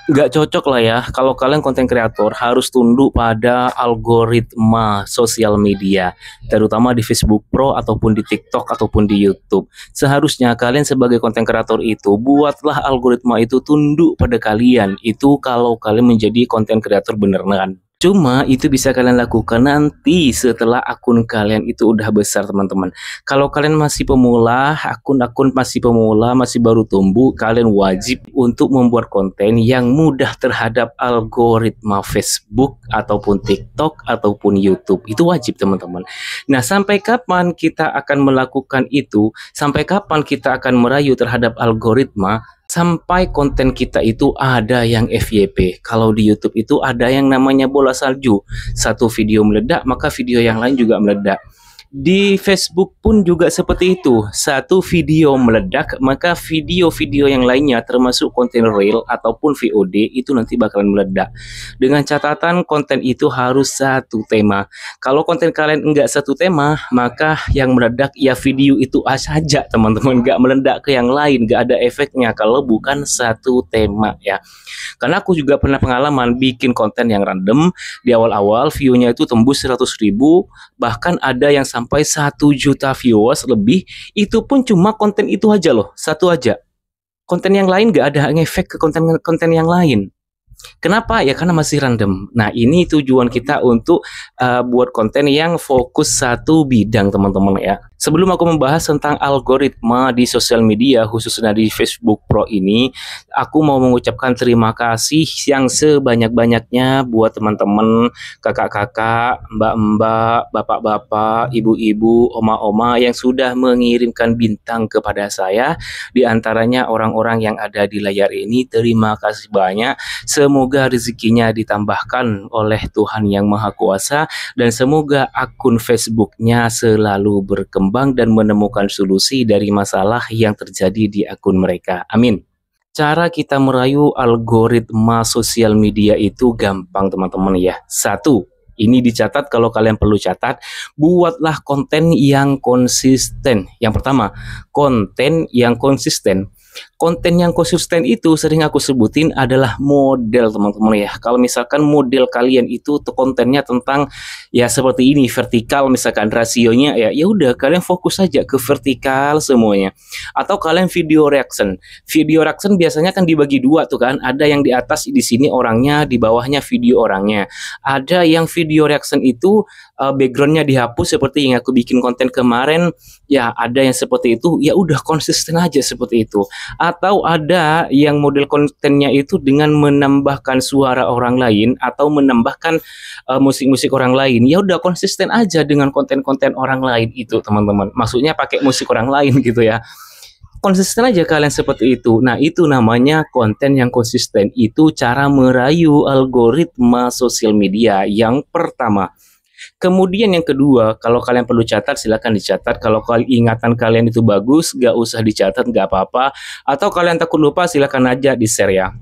Nggak cocok lah ya kalau kalian konten kreator harus tunduk pada algoritma sosial media, terutama di Facebook Pro ataupun di TikTok ataupun di YouTube. Seharusnya kalian sebagai konten kreator itu buatlah algoritma itu tunduk pada kalian. Itu kalau kalian menjadi konten kreator beneran. Cuma itu bisa kalian lakukan nanti setelah akun kalian itu udah besar, teman-teman. Kalau kalian masih pemula, akun-akun masih pemula, masih baru tumbuh, kalian wajib untuk membuat konten yang mudah terhadap algoritma Facebook ataupun TikTok ataupun YouTube. Itu wajib, teman-teman. Nah, sampai kapan kita akan melakukan itu? Sampai kapan kita akan merayu terhadap algoritma? Sampai konten kita itu ada yang FYP. Kalau di YouTube itu ada yang namanya bola salju. Satu video meledak, maka video yang lain juga meledak. Di Facebook pun juga seperti itu. Satu video meledak, maka video-video yang lainnya termasuk konten reel ataupun VOD itu nanti bakalan meledak. Dengan catatan konten itu harus satu tema. Kalau konten kalian enggak satu tema, maka yang meledak ya video itu saja, teman-teman. Enggak meledak ke yang lain, enggak ada efeknya kalau bukan satu tema ya. Karena aku juga pernah pengalaman bikin konten yang random. Di awal-awal view-nya itu tembus 100.000, bahkan ada yang sampai 1 juta viewers lebih. Itu pun cuma konten itu aja loh, satu aja. Konten yang lain gak ada ngefek ke konten yang lain. Kenapa? Ya karena masih random. Nah, ini tujuan kita untuk buat konten yang fokus satu bidang, teman-teman ya. Sebelum aku membahas tentang algoritma di sosial media, khususnya di Facebook Pro ini, aku mau mengucapkan terima kasih yang sebanyak-banyaknya buat teman-teman, kakak-kakak, mbak-mbak, bapak-bapak, ibu-ibu, oma-oma yang sudah mengirimkan bintang kepada saya. Di antaranya orang-orang yang ada di layar ini, terima kasih banyak. Semoga rezekinya ditambahkan oleh Tuhan Yang Maha Kuasa, dan semoga akun Facebooknya selalu berkembang dan menemukan solusi dari masalah yang terjadi di akun mereka. Amin. Cara kita merayu algoritma sosial media itu gampang, teman-teman ya. Satu, ini dicatat kalau kalian perlu catat, buatlah konten yang konsisten. Yang pertama, konten yang konsisten. Konten yang konsisten itu sering aku sebutin adalah model, teman-teman ya. Kalau misalkan model kalian itu kontennya tentang ya seperti ini, vertikal misalkan rasionya ya, ya udah kalian fokus saja ke vertikal semuanya. Atau kalian video reaction. Video reaction biasanya kan dibagi dua tuh kan. Ada yang di atas di sini orangnya, di bawahnya video orangnya. Ada yang video reaction itu backgroundnya dihapus seperti yang aku bikin konten kemarin. Ya ada yang seperti itu, ya udah konsisten aja seperti itu. Atau ada yang model kontennya itu dengan menambahkan suara orang lain atau menambahkan musik-musik orang lain. Ya udah konsisten aja dengan konten-konten orang lain itu, teman-teman. Maksudnya pakai musik orang lain gitu ya. Konsisten aja kalian seperti itu. Nah, itu namanya konten yang konsisten. Itu cara merayu algoritma sosial media yang pertama. Kemudian yang kedua, kalau kalian perlu catat, silakan dicatat. Kalau ingatan kalian itu bagus, gak usah dicatat, gak apa-apa. Atau kalian takut lupa, silakan aja di-share ya.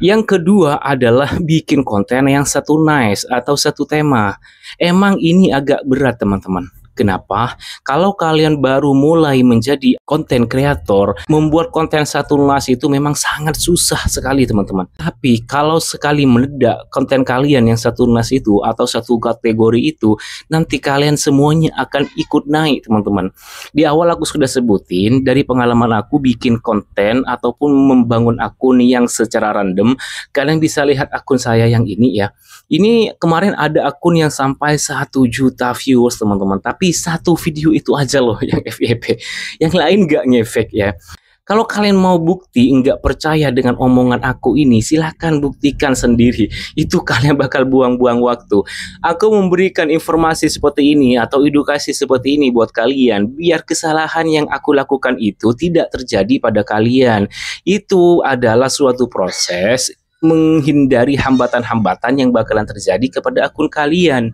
Yang kedua adalah bikin konten yang satu nice atau satu tema. Emang ini agak berat, teman-teman. Kenapa? Kalau kalian baru mulai menjadi konten kreator, membuat konten satu nas itu memang sangat susah sekali, teman-teman. Tapi kalau sekali meledak konten kalian yang satu nas itu atau satu kategori itu, nanti kalian semuanya akan ikut naik, teman-teman. Di awal aku sudah sebutin, dari pengalaman aku bikin konten ataupun membangun akun yang secara random, kalian bisa lihat akun saya yang ini ya. Ini kemarin ada akun yang sampai 1 juta viewers, teman-teman. Tapi satu video itu aja loh yang FYP. Yang lain nggak ngefek ya. Kalau kalian mau bukti nggak percaya dengan omongan aku ini, silahkan buktikan sendiri. Itu kalian bakal buang-buang waktu. Aku memberikan informasi seperti ini atau edukasi seperti ini buat kalian, biar kesalahan yang aku lakukan itu tidak terjadi pada kalian. Itu adalah suatu proses menghindari hambatan-hambatan yang bakalan terjadi kepada akun kalian.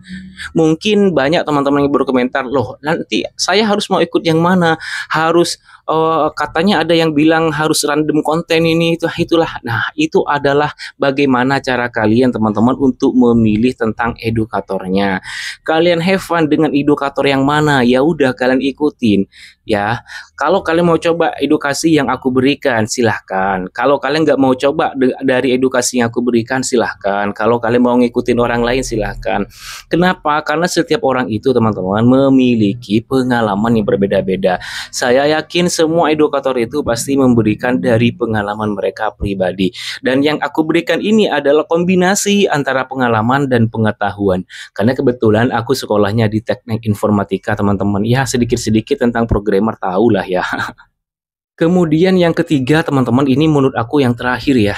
Mungkin banyak teman-teman yang berkomentar, loh nanti saya harus mau ikut yang mana? Harus katanya ada yang bilang harus random konten ini itu itulah. Nah, itu adalah bagaimana cara kalian teman-teman untuk memilih tentang edukatornya. Kalian have fun dengan edukator yang mana, ya udah kalian ikutin ya. Kalau kalian mau coba edukasi yang aku berikan, silahkan. Kalau kalian nggak mau coba dari edukasi yang aku berikan, silahkan. Kalau kalian mau ngikutin orang lain, silahkan. Kenapa? Karena setiap orang itu teman-teman memiliki pengalaman yang berbeda-beda. Saya yakin semua edukator itu pasti memberikan dari pengalaman mereka pribadi. Dan yang aku berikan ini adalah kombinasi antara pengalaman dan pengetahuan. Karena kebetulan aku sekolahnya di teknik informatika teman-teman. Ya sedikit-sedikit tentang programmer tahulah ya. Kemudian yang ketiga teman-teman, ini menurut aku yang terakhir ya,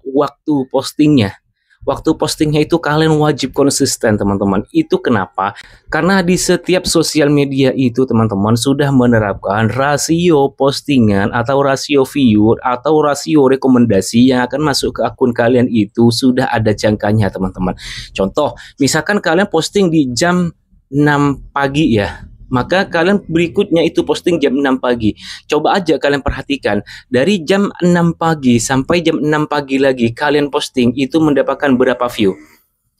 waktu postingnya. Waktu postingnya itu kalian wajib konsisten teman-teman. Itu kenapa? Karena di setiap sosial media itu teman-teman sudah menerapkan rasio postingan atau rasio view atau rasio rekomendasi yang akan masuk ke akun kalian itu sudah ada jangkanya teman-teman. Contoh, misalkan kalian posting di jam 6 pagi ya, maka kalian berikutnya itu posting jam 6 pagi. Coba aja kalian perhatikan, dari jam 6 pagi sampai jam 6 pagi lagi kalian posting itu mendapatkan berapa view?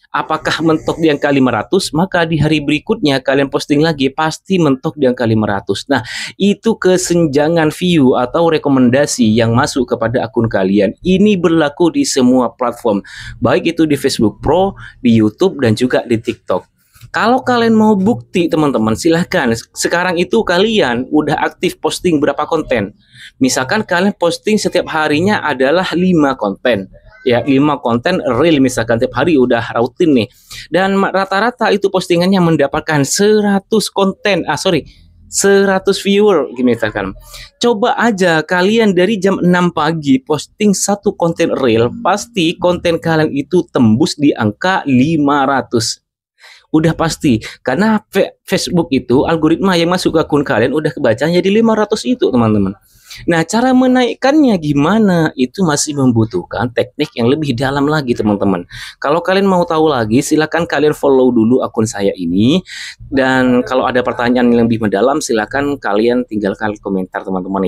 Apakah mentok di angka 500? Maka di hari berikutnya kalian posting lagi pasti mentok di angka 500. Nah, itu kesenjangan view atau rekomendasi yang masuk kepada akun kalian. Ini berlaku di semua platform, baik itu di Facebook Pro, di YouTube, dan juga di TikTok. Kalau kalian mau bukti teman-teman, silahkan. Sekarang itu kalian udah aktif posting berapa konten. Misalkan kalian posting setiap harinya adalah 5 konten. Ya, 5 konten real misalkan tiap hari udah rutin nih. Dan rata-rata itu postingannya mendapatkan 100 viewer misalkan. Coba aja kalian dari jam 6 pagi posting 1 konten real, pasti konten kalian itu tembus di angka 500. Udah pasti, karena Facebook itu algoritma yang masuk ke akun kalian udah kebacanya di 500 itu teman-teman. Nah, cara menaikkannya gimana? Itu masih membutuhkan teknik yang lebih dalam lagi teman-teman. Kalau kalian mau tahu lagi, silakan kalian follow dulu akun saya ini. Dan kalau ada pertanyaan yang lebih mendalam, silakan kalian tinggalkan komentar teman-teman.